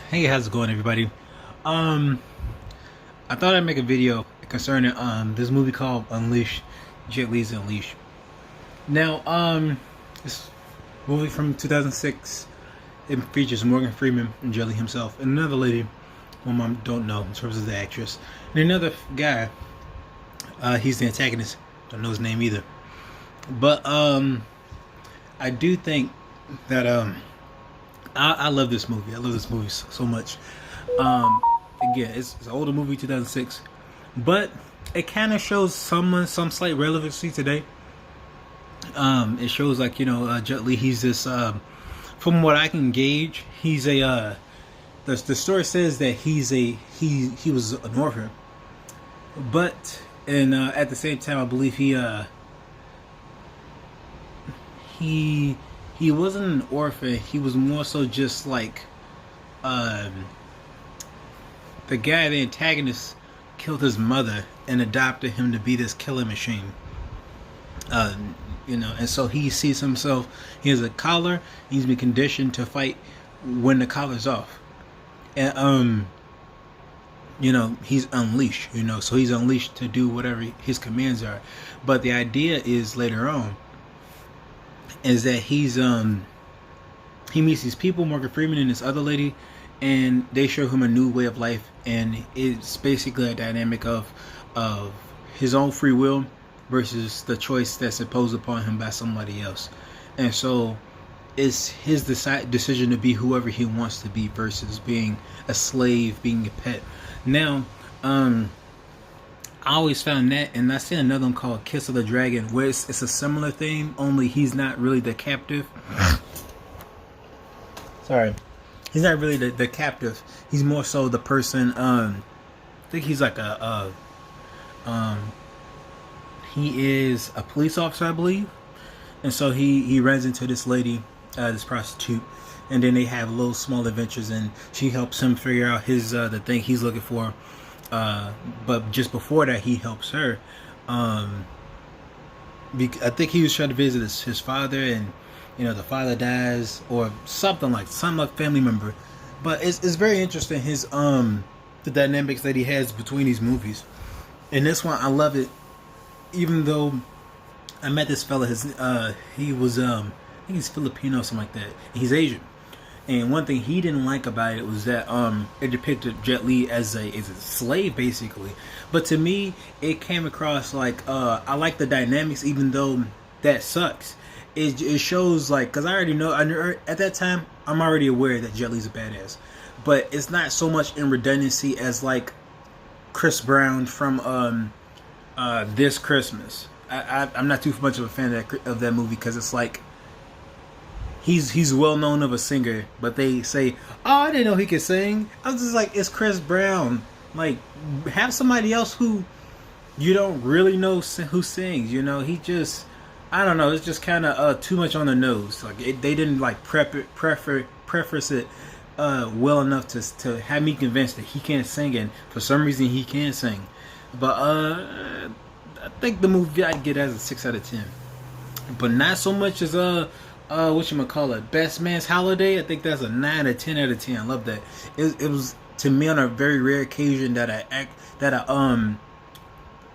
Hey, how's it going, everybody? Um, I thought I'd make a video concerning this movie called Unleash, Jet Li's Unleash. Now, this movie from 2006, it features Morgan Freeman and Jet Li himself, and another lady whom I don't know in terms of the actress, and another guy. He's the antagonist. Don't know his name either. But I do think that I love this movie. I love this movie so much. Um, Again, it's an older movie, 2006, but it kind of shows some slight relevancy today. It shows like Jet Li. He's this. From what I can gauge, he's a. The story says that he was an orphan, but and at the same time, I believe he he wasn't an orphan. He was more so just like um the guy, the antagonist, killed his mother and adopted him to be this killing machine. Uh, and so he sees himself. He has a collar. He's been conditioned to fight when the collar's off, and he's unleashed. So he's unleashed to do whatever his commands are. But the idea is later on is that he meets these people, Morgan Freeman and this other lady, and they show him a new way of life, and it's basically a dynamic of his own free will versus the choice that's imposed upon him by somebody else. And so it's his decision to be whoever he wants to be versus being a slave, being a pet. Now, I always found that, and I seen another one called Kiss of the Dragon, where it's a similar thing, only he's not really the captive. Sorry. He's not really the captive. He's more so the person. I think he's like um, he is a police officer, I believe, and so he runs into this lady, this prostitute, and then they have little small adventures, and she helps him figure out his the thing he's looking for. But just before that, he helps her. Um, I think he was trying to visit his father, and the father dies or something like some family member. But it's very interesting his the dynamics that he has between these movies. And this one, I love it, even though I met this fella. He was I think he's Filipino or something like that. He's Asian. And one thing he didn't like about it was that it depicted Jet Li as a slave basically. But to me, it came across like I like the dynamics, even though that sucks. It shows like, because I already know at that time I'm already aware that Jet Li's a badass, but it's not so much in redundancy as like Chris Brown from This Christmas. I'm not too much of a fan of that movie, because it's like he's well known of a singer, but they say, "Oh, I didn't know he could sing." I was just like, it's Chris Brown. Like, have somebody else who you don't really know who sings. He just, I don't know. It's just kind of too much on the nose. Like they didn't like preface it well enough to have me convinced that he can't sing, and for some reason he can sing. But I think the movie I'd get as a 6 out of 10, but not so much as whatchamacallit, Best Man's Holiday. I think that's a 9 or 10 out of 10. I love that. It was, to me, on a very rare occasion that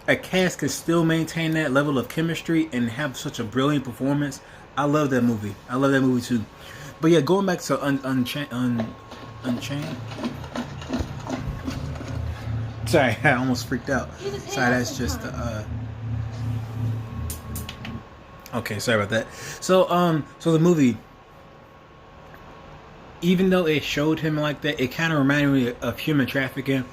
a cast can still maintain that level of chemistry and have such a brilliant performance. I love that movie. I love that movie too. But yeah, going back to Unchained. Sorry, I almost freaked out. Sorry, that's just okay, sorry about that. So the movie, even though it showed him like that, it kind of reminded me of human trafficking,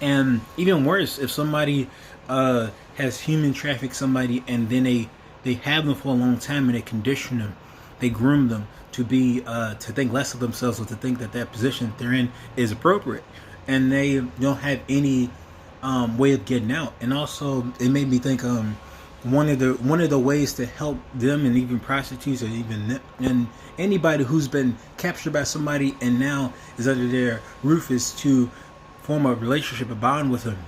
and even worse, if somebody has human trafficked somebody and then they have them for a long time and they condition them, they groom them to be to think less of themselves, or to think that position they're in is appropriate, and they don't have any way of getting out. And also, it made me think one of the ways to help them, and even prostitutes, or even and anybody who's been captured by somebody and now is under their roof, is to form a relationship, a bond with them,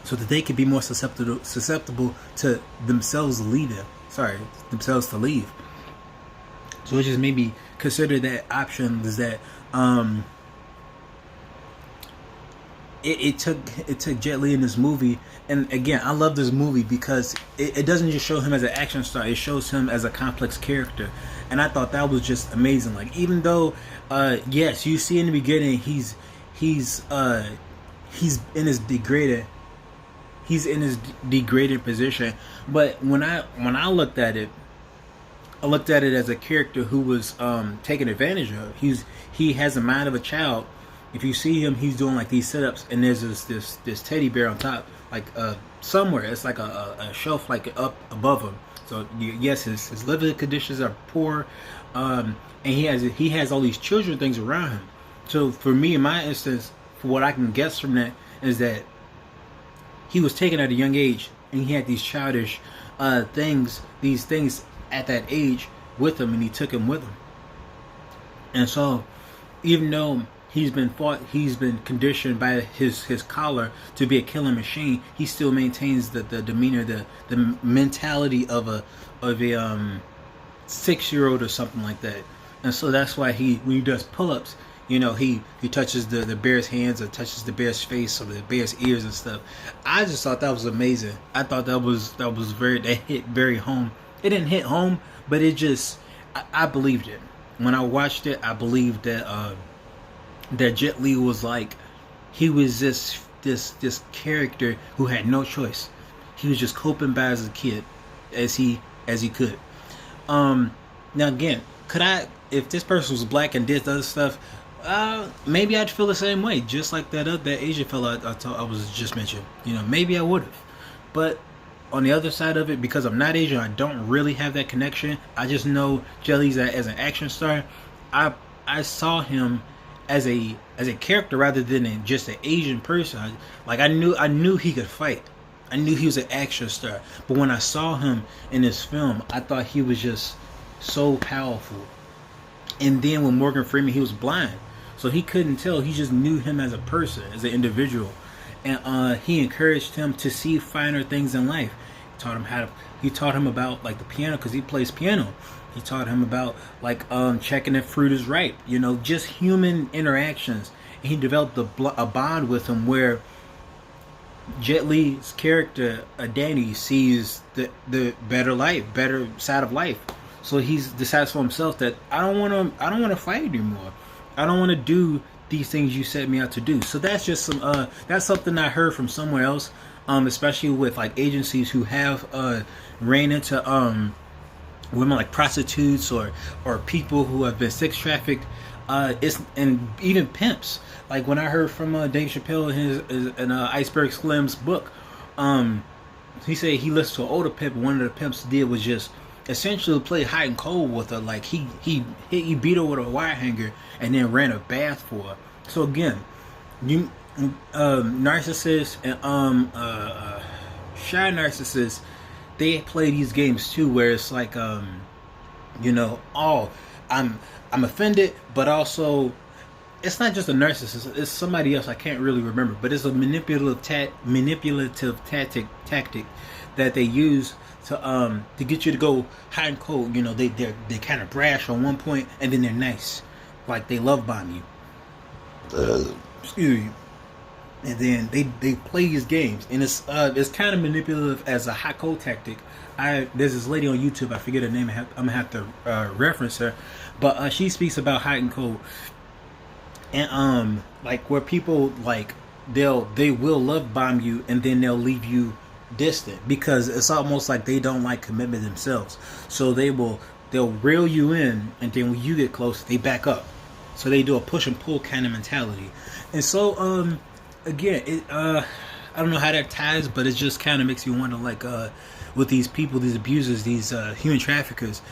so that they can be more susceptible to themselves leaving. Themselves to leave. So it just made me consider that option, is that it took Jet Li in this movie, and again, I love this movie because it doesn't just show him as an action star; it shows him as a complex character, and I thought that was just amazing. Like even though, yes, you see in the beginning he's in his degraded position, but when I looked at it, I looked at it as a character who was taken advantage of. He has the mind of a child. If you see him, he's doing like these sit-ups, and there's this teddy bear on top, like somewhere. It's like a shelf like up above him. So yes, his living conditions are poor, and he has all these children things around him. So for me, in my instance, for what I can guess from that is that he was taken at a young age, and he had these childish these things at that age with him, and he took him with him. And so, even though he's been conditioned by his collar to be a killing machine, he still maintains the demeanor, the mentality of a 6-year-old or something like that. And so that's why when he does pull-ups, he touches the bear's hands or touches the bear's face or the bear's ears and stuff. I just thought that was amazing. I thought that hit very home. It didn't hit home, but I believed it. When I watched it, I believed that that Jet Li was like, he was this character who had no choice. He was just coping by as a kid, as he could. Now again, if this person was black and did other stuff, maybe I'd feel the same way, just like that Asian fella I was just mentioned. Maybe I would have, but on the other side of it, because I'm not Asian, I don't really have that connection. I just know Jelly's as an action star. I saw him as a character rather than just an Asian person. I knew he could fight. I knew he was an action star. But when I saw him in this film, I thought he was just so powerful. And then with Morgan Freeman, he was blind, so he couldn't tell. He just knew him as a person, as an individual. And he encouraged him to see finer things in life. He taught him about like the piano, because he plays piano. He taught him about like checking if fruit is ripe. Just human interactions. And he developed a bond with him where Jet Li's character Danny sees the better side of life. So he decides for himself that I don't want to fight anymore. I don't want to do these things you set me out to do. So that's just that's something I heard from somewhere else, especially with like agencies who have ran into women like prostitutes or people who have been sex trafficked, and even pimps. Like when I heard from Dave Chappelle in Iceberg Slim's book, he said he listened to an older pimp. One of the pimps did was just essentially play hot and cold with her. Like he beat her with a wire hanger and then ran a bath for her. So again, narcissists and shy narcissists, they play these games too, where it's like I'm offended, but also it's not just a narcissist, it's somebody else I can't really remember, but it's a manipulative tactic that they use to get you to go hot and cold. They're kind of brash on one point, and then they're nice, like they love bomb you. Excuse me. And then they play these games, and it's kind of manipulative as a hot cold tactic. There's this lady on YouTube, I forget her name. I'm gonna have to reference her, but she speaks about hot and cold, and like where people like they will love bomb you, and then they'll leave you distant, because it's almost like they don't like commitment themselves. So they'll reel you in, and then when you get close, they back up. So they do a push and pull kind of mentality. And so again, I don't know how that ties, but it just kind of makes you wonder, like with these people, these abusers, these human traffickers,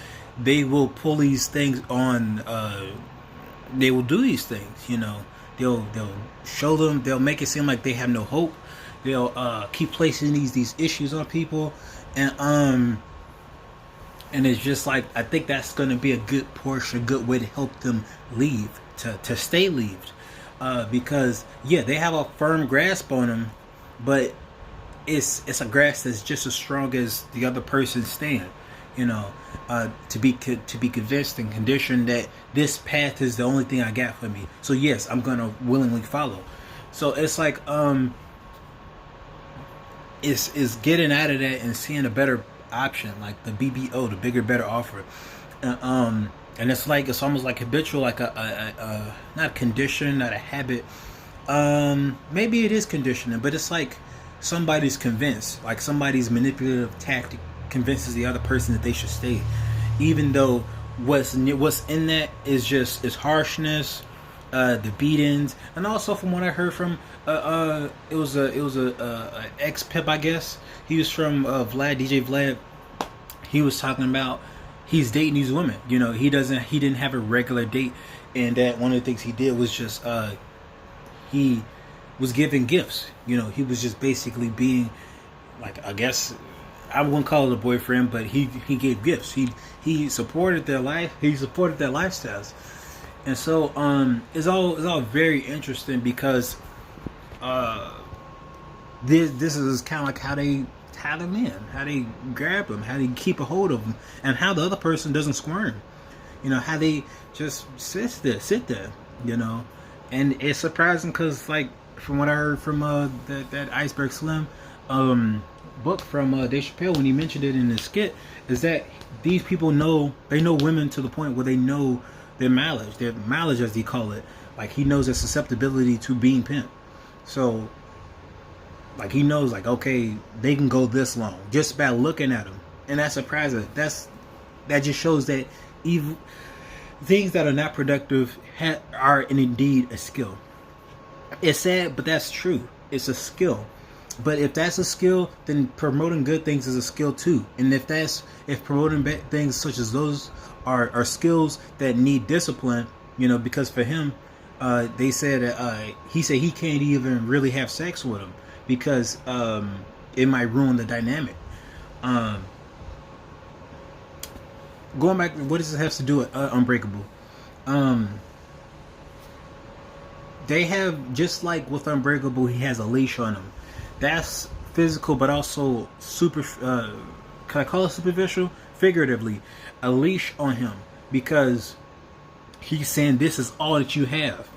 they will pull these things on. They will do these things. They'll show them. They'll make it seem like they have no hope. They'll keep placing these issues on people, and it's just like, I think that's going to be a good portion, a good way to help them leave, to stay leaved, because they have a firm grasp on them, but it's a grasp that's just as strong as the other person's stand. To be convinced and conditioned that this path is the only thing I got for me. So yes, I'm gonna willingly follow. So it's like it's getting out of that and seeing a better option, like the BBO, the bigger, better offer. And it's like it's almost like habitual, like a not condition, not a habit. Maybe it is conditioning, but it's like somebody's convinced, like somebody's manipulative tactic convinces the other person that they should stay, even though what's in that is just is harshness, the beatings, and also from what I heard from it was a ex pimp, I guess. He was from DJ Vlad. He was talking about he's dating these women. You know, he didn't have a regular date, and that one of the things he did was just he was giving gifts. You know, he was just basically being like, I guess I wouldn't call it a boyfriend, but he gave gifts. He supported their life. He supported their lifestyles, and so it's all very interesting because this is kind of like how they tie them in, how they grab them, how they keep a hold of them, and how the other person doesn't squirm. You know, how they just sit there. You know, and it's surprising because, like, from what I heard from that Iceberg Slim book from Dave Chappelle, when he mentioned it in his skit, is that these people know women to the point where they know their mileage as he call it. Like, he knows their susceptibility to being pimped. So, like, he knows, like, okay, they can go this long just by looking at them, and that's surprising. That just shows that even things that are not productive are indeed a skill. It's sad, but that's true. It's a skill. But if that's a skill, then promoting good things is a skill too. And if promoting things such as those are skills that need discipline, you know, because for him, they said he said he can't even really have sex with them because it might ruin the dynamic. Going back, what does it have to do with Unbreakable? They have, just like with Unbreakable, he has a leash on him. That's physical, but also super. Can I call it superficial? Figuratively, a leash on him because he's saying this is all that you have,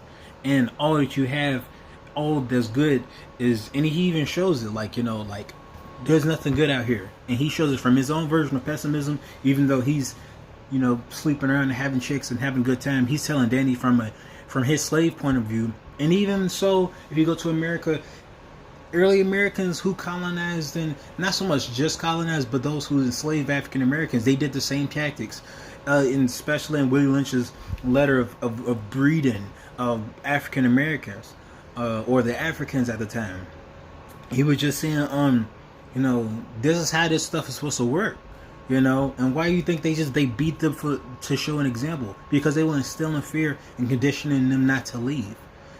and all that you have, all that's good is, and he even shows it, like, you know, like, there's nothing good out here, and he shows it from his own version of pessimism. Even though he's, you know, sleeping around and having chicks and having a good time, he's telling Danny from his slave point of view. And even so, if you go to America, early Americans who colonized, and not so much just colonized, but those who enslaved African Americans, they did the same tactics. Especially in Willie Lynch's letter of breeding of African Americans, or the Africans at the time. He was just saying, you know, this is how this stuff is supposed to work. You know, and why do you think they beat them to show an example? Because they were instilling fear and conditioning them not to leave.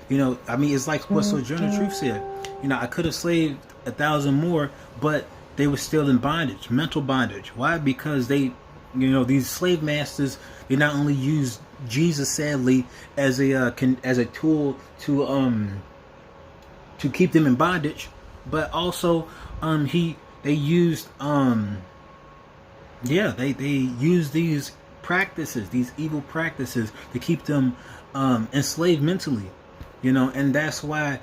You know, I mean, it's like what Sojourner Truth said. You know, I could have slaved 1,000 more, but they were still in bondage, mental bondage. Why? Because they, you know, these slave masters, they not only used Jesus, sadly, as a tool to keep them in bondage, but also they used these practices, these evil practices, to keep them enslaved mentally. You know, and that's why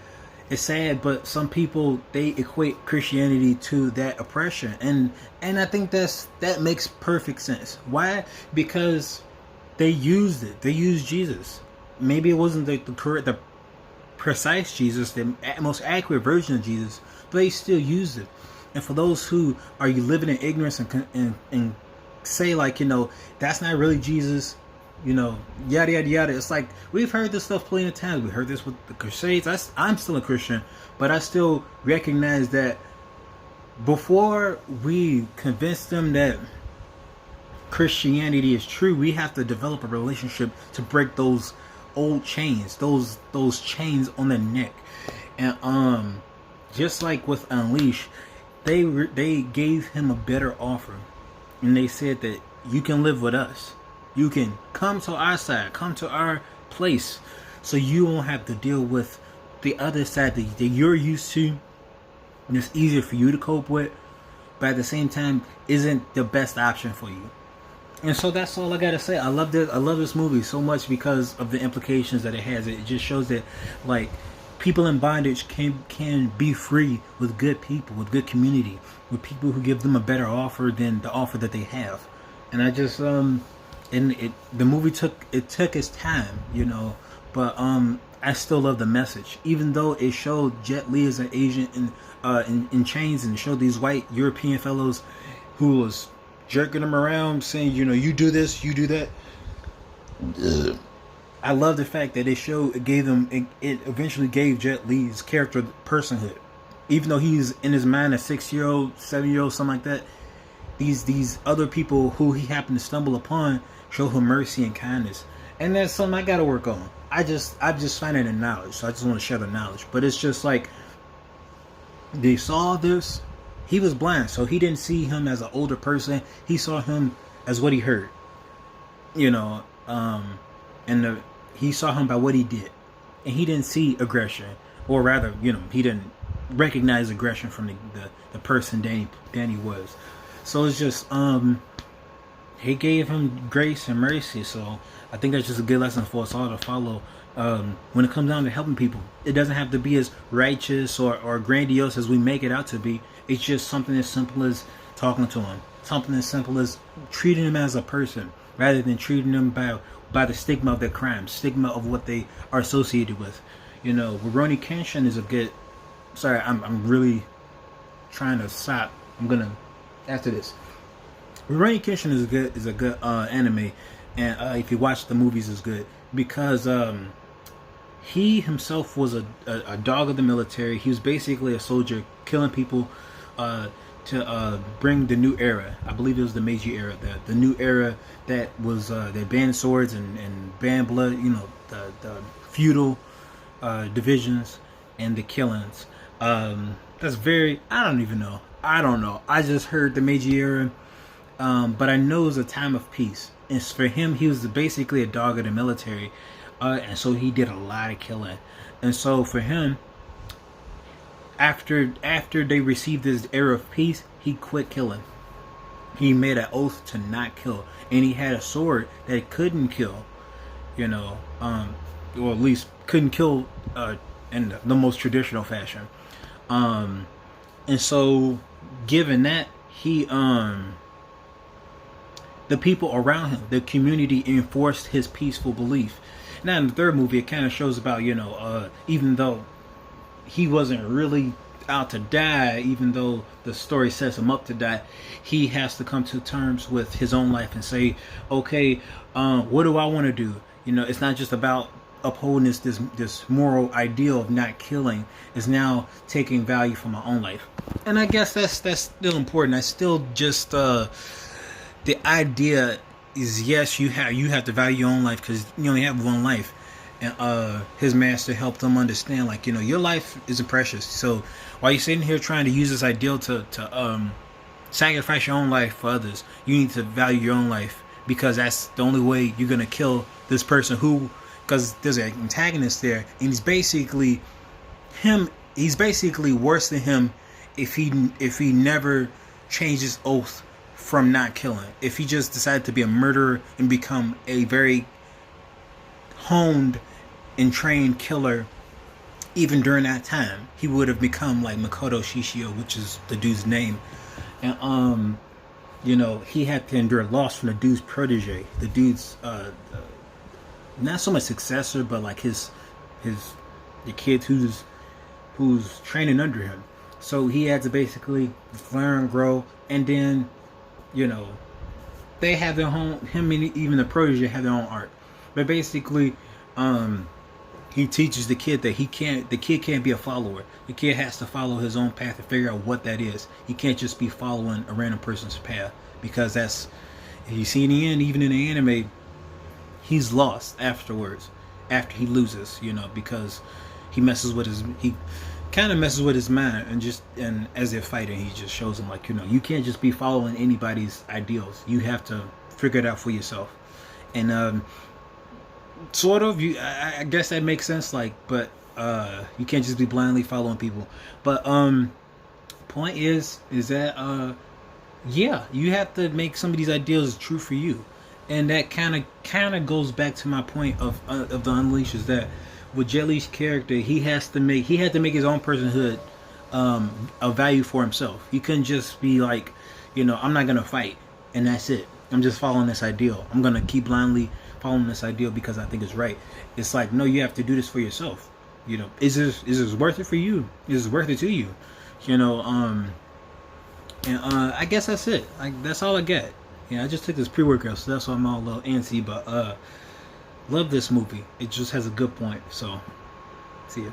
it's sad, but some people, they equate Christianity to that oppression, and I think that makes perfect sense. Why? Because they used it. They used Jesus. Maybe it wasn't the precise Jesus, the most accurate version of Jesus, but they still used it. And for those who are living in ignorance and say, like, you know, that's not really Jesus, you know, yada yada yada. It's like, we've heard this stuff plenty of times. We heard this with the Crusades. I'm still a Christian, but I still recognize that before we convince them that Christianity is true, we have to develop a relationship to break those old chains, those chains on the neck. And just like with Unleash, they gave him a better offer, and they said that you can live with us. You can come to our side, come to our place, so you won't have to deal with the other side that you're used to, and it's easier for you to cope with, but at the same time isn't the best option for you. And so that's all I gotta say. I love this movie so much because of the implications that it has. It just shows that, like, people in bondage can be free with good people, with good community, with people who give them a better offer than the offer that they have. And I just the movie took its time, you know, but I still love the message, even though it showed Jet Li as an agent in chains, and showed these white European fellows who was jerking him around, saying, you know, you do this, you do that. I love the fact that it eventually gave Jet Li's character personhood, even though he's in his mind a 6-year-old, 7-year-old, something like that. These other people who he happened to stumble upon show him mercy and kindness, and that's something I gotta work on. I just find it in knowledge, so I just want to share the knowledge. But it's just like they saw this. He was blind, so he didn't see him as an older person. He saw him as what he heard, you know, he saw him by what he did, and he didn't see aggression, or rather, you know, he didn't recognize aggression from the person Danny was. So it's just he gave him grace and mercy. So I think that's just a good lesson for us all to follow. When it comes down to helping people, it doesn't have to be as righteous or grandiose as we make it out to be. It's just something as simple as talking to them, something as simple as treating them as a person, rather than treating them by the stigma of their crimes, stigma of what they are associated with. You know, Rurouni Kenshin is a good. Sorry, I'm really trying to stop. I'm gonna after this. Rurouni Kenshin is a good anime, and if you watch the movies, is good because he himself was a dog of the military. He was basically a soldier killing people to bring the new era. I believe it was the Meiji era, the new era that was they banned swords and banned blood. You know, the feudal divisions and the killings. That's very. I don't even know. I don't know. I just heard the Meiji era, but I know it was a time of peace. And for him, he was basically a dog of the military, and so he did a lot of killing. And so for him, after they received this era of peace, he quit killing. He made an oath to not kill, and he had a sword that couldn't kill. You know, or at least couldn't kill in the most traditional fashion. And so, given that, he the people around him, the community, enforced his peaceful belief. Now in the third movie, it kind of shows about, you know, even though he wasn't really out to die, even though the story sets him up to die, he has to come to terms with his own life and say, okay, what do I want to do? You know, it's not just about upholding this moral ideal of not killing. Is now taking value from my own life. And I guess that's still important. I still just the idea is, yes, you have to value your own life because you only have one life. And his master helped him understand, like, you know, your life isn't precious. So while you're sitting here trying to use this ideal to sacrifice your own life for others, you need to value your own life, because that's the only way you're gonna kill this person who, because there's an antagonist there, and he's basically worse than him if he never changes oath from not killing. If he just decided to be a murderer and become a very honed and trained killer, even during that time, he would have become like Makoto Shishio, which is the dude's name. And you know, he had to endure loss from the dude's protege, the dude's not so much successor, but like the kid who's training under him. So he had to basically learn and grow, and then, you know, they have their own, him and even the protege have their own art. But basically, he teaches the kid that the kid can't be a follower. The kid has to follow his own path and figure out what that is. He can't just be following a random person's path, because that's, you see in the end, even in the anime, he's lost afterwards, after he loses, you know, because he kind of messes with his mind, and as they're fighting, he just shows him, like, you know, you can't just be following anybody's ideals. You have to figure it out for yourself. And sort of, I guess that makes sense, like, but you can't just be blindly following people. But point is that yeah, you have to make some of these ideals true for you. And that kind of goes back to my point of the Unleash, is that with Jet Li's character, he had to make his own personhood a value for himself. He couldn't just be like, I'm not gonna fight and that's it. I'm just following this ideal. I'm gonna keep blindly following this ideal because I think it's right. It's like, no, you have to do this for yourself. Is this worth it for you? Is this worth it to you? And I guess that's it. Like, that's all I get. I just took this pre-workout, so that's why I'm all a little antsy. But love this movie. It just has a good point. So, see ya.